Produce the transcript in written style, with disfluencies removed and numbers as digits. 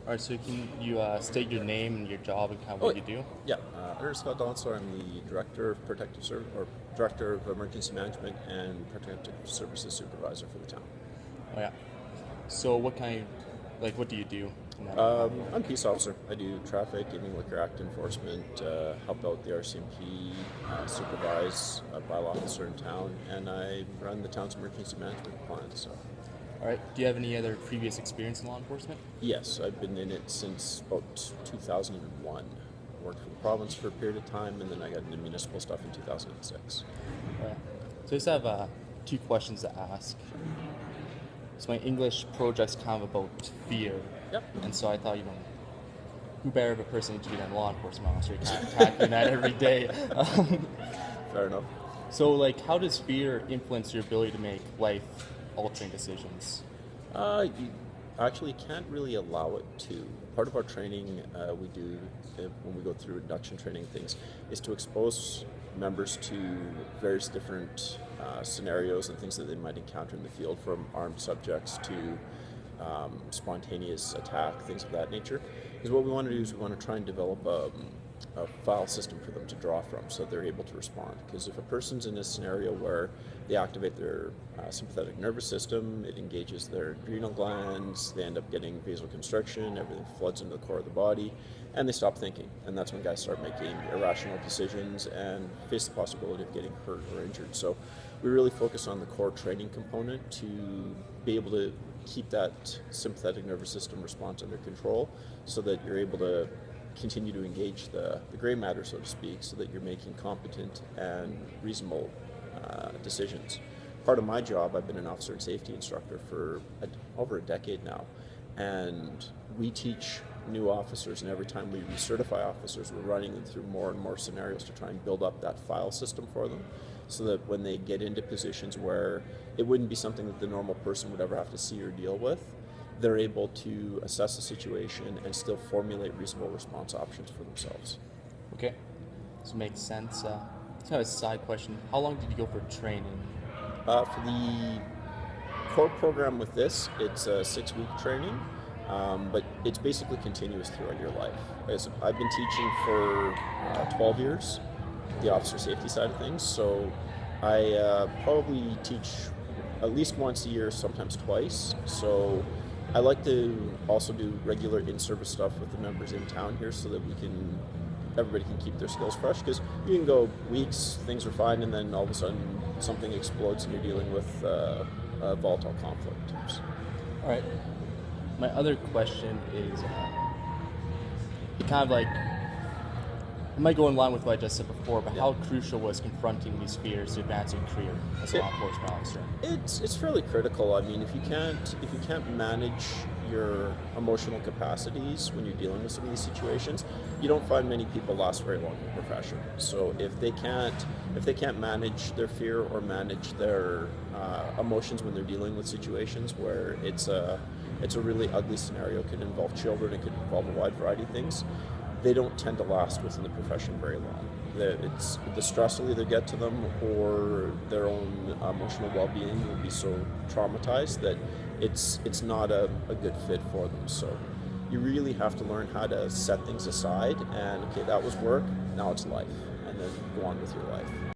All right, so can you state your name and your job and kind of what you do? Yeah, CPO Scott Donselaar. I'm the Director of Protective Service, or Director of Emergency Management and Protective Services Supervisor for the town. Oh yeah. So what do you do? I'm a peace officer. I do traffic, gaming, liquor act enforcement, help out the RCMP, supervise a bylaw officer in town, and I run the town's emergency management plan. So, All right. Do you have any other previous experience in law enforcement? yes, I've been in it since about 2001. Worked for the province for a period of time, and then I got into municipal stuff in 2006. Oh, yeah. So I just have two questions to ask. So my English project's kind of about fear. Yep. And so I thought, who better of a person to be than a law enforcement officer? You're kind of tackling that every day. Fair enough. So, how does fear influence your ability to make life-altering decisions? You actually can't really allow it to. Part of our training we do when we go through induction training things is to expose members to various different scenarios and things that they might encounter in the field, from armed subjects to spontaneous attack, things of that nature. Because what we want to do is we want to try and develop a file system for them to draw from so they're able to respond. Because if a person's in a scenario where they activate their sympathetic nervous system, it engages their adrenal glands, they end up getting vasoconstriction, everything floods into the core of the body, and they stop thinking. And that's when guys start making irrational decisions and face the possibility of getting hurt or injured. So we really focus on the core training component to be able to keep that sympathetic nervous system response under control so that you're able to continue to engage the gray matter, so to speak, so that you're making competent and reasonable decisions. Part of my job, I've been an officer and safety instructor for over a decade now, and we teach new officers, and every time we recertify officers, we're running them through more and more scenarios to try and build up that file system for them, so that when they get into positions where it wouldn't be something that the normal person would ever have to see or deal with, they're able to assess the situation and still formulate reasonable response options for themselves. Okay, this makes sense. Kind of a side question. How long did you go for training? For the core program with this, it's a 6-week training, but it's basically continuous throughout your life. I've been teaching for 12 years, the officer safety side of things, so I probably teach at least once a year, sometimes twice. So I like to also do regular in-service stuff with the members in town here so that everybody can keep their skills fresh, because you can go weeks, things are fine, and then all of a sudden something explodes and you're dealing with a volatile conflict. All right. My other question is kind of it might go in line with what I just said before, but how crucial was confronting these fears to advance your career as a law enforcement officer? It's fairly critical. I mean, if you can't manage your emotional capacities when you're dealing with some of these situations, you don't find many people last very long in the profession. So if they can't manage their fear or manage their emotions when they're dealing with situations where it's a really ugly scenario, it could involve children, it could involve a wide variety of things, they don't tend to last within the profession very long. The stress will either get to them, or their own emotional well-being will be so traumatized that it's not a good fit for them. So you really have to learn how to set things aside and, okay, that was work, now it's life, and then go on with your life.